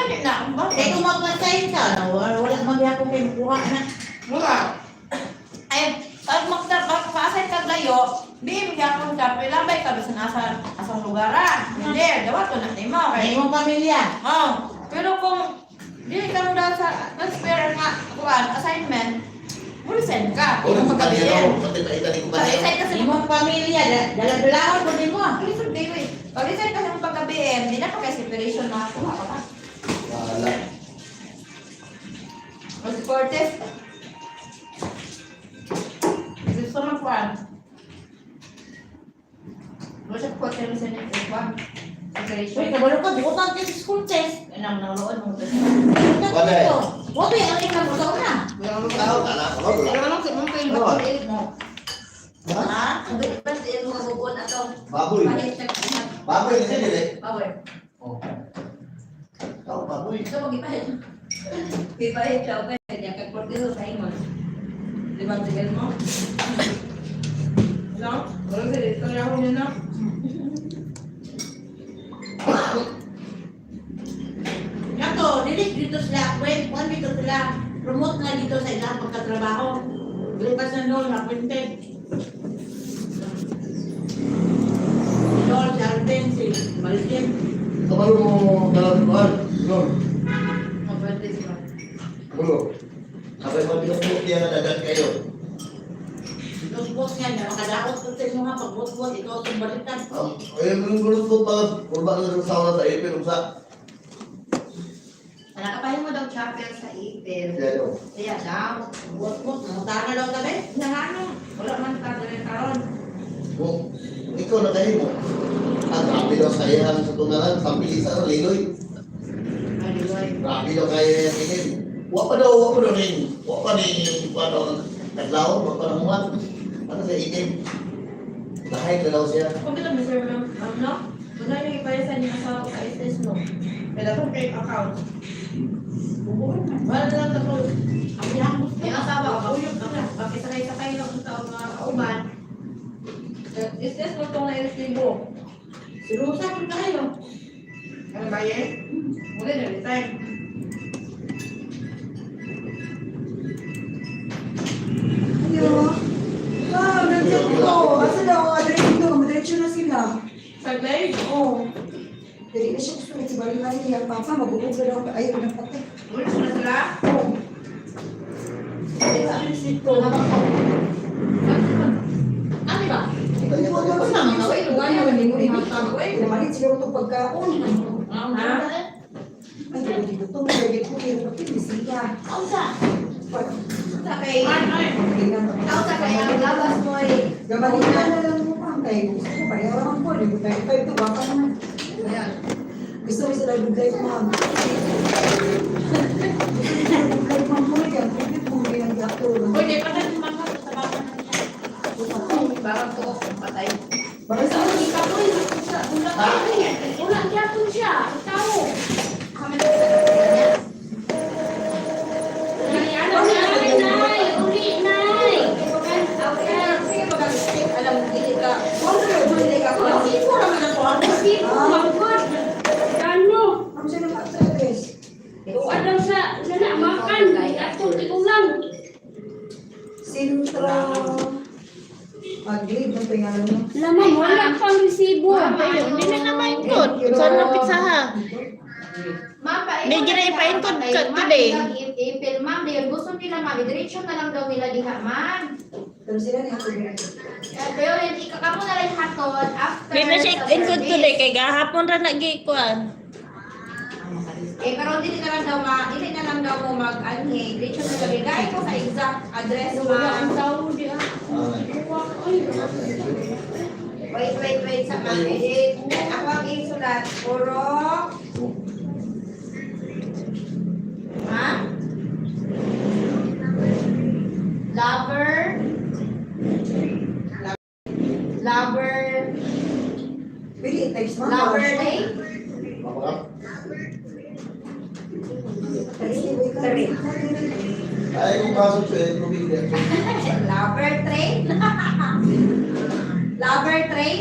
ganit na. Kaya kung magpasayin ka, wala magyapon kayo kuha na. Wala. Ay, pag magpapasay ka layo, bihim gyapon ka, pilabay ka bisan asang lugaran. Hindi, dapat to na mo. Kaya mong pamilya. Pero kung dili ka mo daw sa transfer nga kuan assignment, mo send ka. Kung Kung magabihin. pag-isay Kasi Kaya mong pamilya, dala-dalahon ko din mo. Lisod kayo eh. Pag-resign kasi ng pagka-BM, hindi na pa kayo separation na kuha ka pa. Wala. Mag-supportive. Gusto mo kuhan. Gusto sa supportive sa next kuhan. Separation. Uy, kabalo ka, di ko pa kasi school test. Anong nanonood mo ito? Wala eh. Wabi, ang ikaw mo sa una. Tao ka na. Wala. Pero anong sa mga kayo mag-ulit mo? Ha? Ang bilis din mo mabubuon na ito. Baboy. Pahit na kuhan. Baboy kasi nila eh. Power. Oh. Tao baboy. Ito mag-ipahit. Ipahit siya, okay. Kaya kag-portiso sa imon. Di ba tigil mo? No? Wala ka dito. Kaya ako nyo na. Yato, dilis dito sila, kwan dito sila, promote nga dito sa ilang pagkatrabaho. Lukas na noon, appointed. Lord, Alvin, si Malkin. Kabalo mo dalam kuhan. Lord. Mag-pwede sila. Kabalo. Sabay mo pinupok niya na dadan kayo. Bus-bus nga niya, makadaot ko sa inyo nga, pag-bus-bus, ito ang balikan. Ayun, gulong po pag kurba na sa sauna sa ipin. Sa Nakakapahin mo daw chapel sa ipil. Diyan. Kaya daw. Bus-bus, nangutaan na daw kami. Nangano? Wala man ka rin karon. Kung ikaw na kayo mo. At grabe daw sa iyan sa tungalan. Sambilisan, liloy. Aliloy. Grabe daw kaya yan tingin. Wa pa daw rin. Wa pa ni naglaw, wa pa namuhan. Ano sa itim? Lahay na daw siya. Kung kita Mr. No? Kung na yung ipayasan niya sa ISS no? Kaya dapat fake account. Wala na lang tapos. Ang pinakamos Yung asawa ko, bakit sakay-sakay lang sa mga kauban. ISS mo itong na-resibo. Si Rosa, kung tayo. Ano ba yan? Muli na resign. Ayo. Ah, nandiyan ko. Asa daw ang diretso? Madiretso na sila. Saglay? Oo. Dili na siya gusto na balikan niya. Papa, mabuhog na daw. Ayaw na pati. Muli na sila? Oo. Ano ba? Ibuhog na sila. Mga ilugan na man mo ihatag. Namalit sila itong pagkaon. Ha? Ay, hindi ko ito. Lagi ko kayo. Bakit di sila? Ang sa? Sa kay... Tingnan ko. Ang sa kay ang labas mo eh. Gabalikan na lang mo pa. Kaya gusto ko. Bayaran ko. Hindi ko tayo. Ito, baka naman. Ayan. Gusto ko sila good life, ma'am. Good life, ma'am po yan. Bakit po hindi ang gato? Pwede pa na mga sa baba na siya. Parang to, patay. Bakit sa akin? Ulang yapon siya. Tao. Kami na alam mo, hindi ka. Hindi ka. Hindi naman ako. Ang sino ka sa address? Sintra... Agreed na pangalan mo. Lamang, wala pang resibo. Hindi na naman yun. Saan na pizzaha? May gina-ipa-incode today. Ipil, ma'am, dahil gusto nila, ma'am, diretso na lang daw nila diha, ma'am. Pero sila na yung Pero hindi ka mo na rin hatod after Hindi na siya sa include service. today kay gahapon ra nagikuan. Karon din na lang daw hindi na lang daw mo mag-anhi. Diretso na lang. Gaya ko sa exact address, ma'am. Wait, sa ma'am. Ako ang isulat. Puro. Ma'am? Lover. Pili, text mo. Lover day. Ay, kung pasok siya, pumili. Lover train. Lover train.